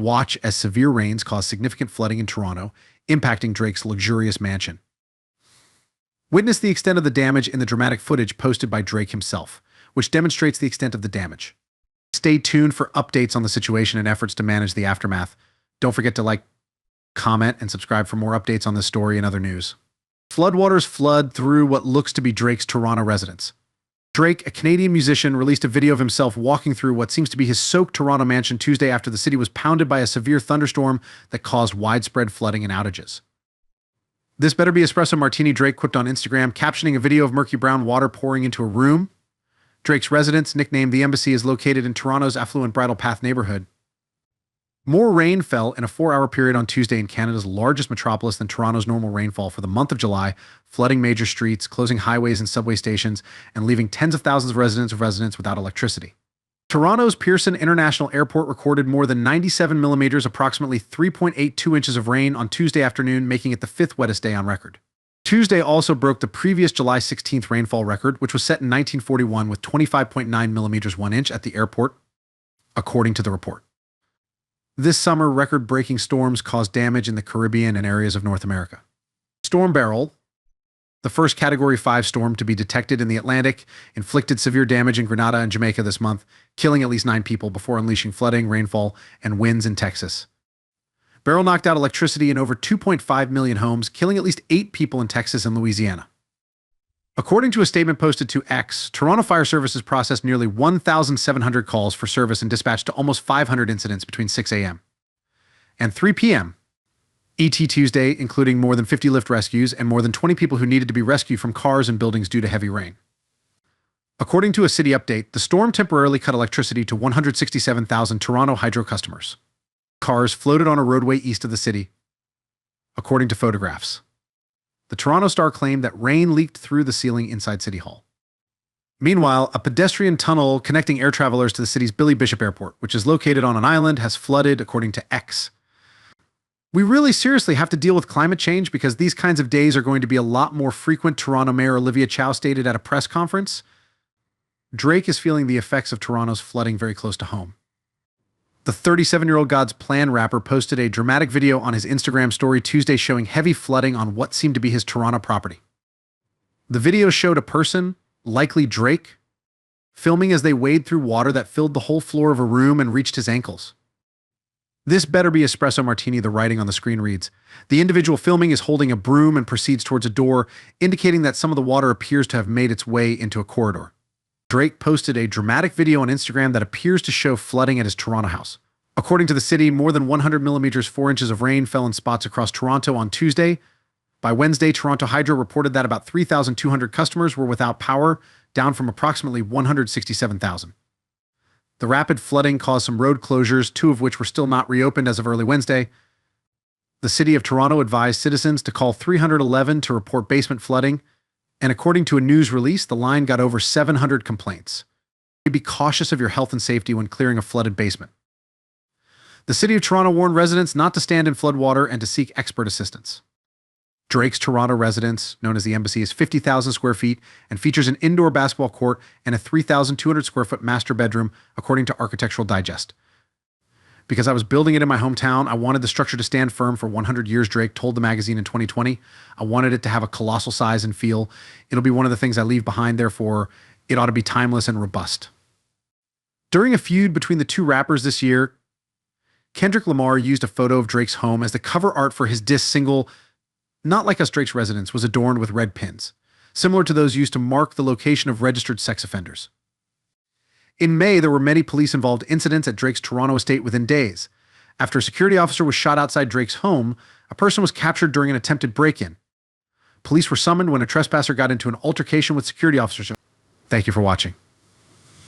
watch as severe rains caused significant flooding in Toronto, impacting Drake's luxurious mansion. Witness the extent of the damage in the dramatic footage posted by Drake himself, which demonstrates the extent of the damage. Stay tuned for updates on the situation and efforts to manage the aftermath. Don't forget to like, comment, and subscribe for more updates on this story and other news. Floodwaters flood through what looks to be Drake's Toronto residence. Drake, a Canadian musician, released a video of himself walking through what seems to be his soaked Toronto mansion Tuesday after the city was pounded by a severe thunderstorm that caused widespread flooding and outages. "This better be espresso martini," Drake quipped on Instagram, captioning a video of murky brown water pouring into a room. Drake's residence, nicknamed the Embassy, is located in Toronto's affluent Bridle Path neighborhood. More rain fell in a 4-hour period on Tuesday in Canada's largest metropolis than Toronto's normal rainfall for the month of July, flooding major streets, closing highways and subway stations, and leaving tens of thousands of residents without electricity. Toronto's Pearson International Airport recorded more than 97 millimeters, approximately 3.82 inches of rain on Tuesday afternoon, making it the 5th wettest day on record. Tuesday also broke the previous July 16th rainfall record, which was set in 1941 with 25.9 millimeters 1 inch at the airport, according to the report. This summer, record-breaking storms caused damage in the Caribbean and areas of North America. Storm Beryl, the first Category 5 storm to be detected in the Atlantic, inflicted severe damage in Grenada and Jamaica this month, killing at least 9 people before unleashing flooding, rainfall, and winds in Texas. Beryl knocked out electricity in over 2.5 million homes, killing at least 8 people in Texas and Louisiana. According to a statement posted to X, Toronto Fire Services processed nearly 1,700 calls for service and dispatched to almost 500 incidents between 6 a.m. and 3 p.m. ET Tuesday, including more than 50 lift rescues and more than 20 people who needed to be rescued from cars and buildings due to heavy rain. According to a city update, the storm temporarily cut electricity to 167,000 Toronto Hydro customers. Cars floated on a roadway east of the city, according to photographs. The Toronto Star claimed that rain leaked through the ceiling inside City Hall. Meanwhile, a pedestrian tunnel connecting air travelers to the city's Billy Bishop Airport, which is located on an island, has flooded, according to X. "We really seriously have to deal with climate change because these kinds of days are going to be a lot more frequent," Toronto Mayor Olivia Chow stated at a press conference. Drake is feeling the effects of Toronto's flooding very close to home. The 37-year-old God's Plan rapper posted a dramatic video on his Instagram story Tuesday showing heavy flooding on what seemed to be his Toronto property. The video showed a person, likely Drake, filming as they wade through water that filled the whole floor of a room and reached his ankles. "This better be espresso martini," the writing on the screen reads. The individual filming is holding a broom and proceeds towards a door, indicating that some of the water appears to have made its way into a corridor. Drake posted a dramatic video on Instagram that appears to show flooding at his Toronto house. According to the city, more than 100 millimeters 4 inches of rain fell in spots across Toronto on Tuesday. By Wednesday, Toronto Hydro reported that about 3,200 customers were without power, down from approximately 167,000. The rapid flooding caused some road closures, 2 of which were still not reopened as of early Wednesday. The city of Toronto advised citizens to call 311 to report basement flooding, and according to a news release, the line got over 700 complaints. Be cautious of your health and safety when clearing a flooded basement. The city of Toronto warned residents not to stand in floodwater and to seek expert assistance. Drake's Toronto residence, known as the Embassy, is 50,000 square feet and features an indoor basketball court and a 3,200 square foot master bedroom, according to Architectural Digest. "Because I was building it in my hometown, I wanted the structure to stand firm for 100 years, Drake told the magazine in 2020. "I wanted it to have a colossal size and feel. It'll be one of the things I leave behind, therefore, it ought to be timeless and robust." During a feud between the 2 rappers this year, Kendrick Lamar used a photo of Drake's home as the cover art for his diss single. Not Like Us, Drake's residence was adorned with red pins, similar to those used to mark the location of registered sex offenders. In May, there were many police-involved incidents at Drake's Toronto estate within days. After a security officer was shot outside Drake's home, a person was captured during an attempted break-in. Police were summoned when a trespasser got into an altercation with security officers. Thank you for watching.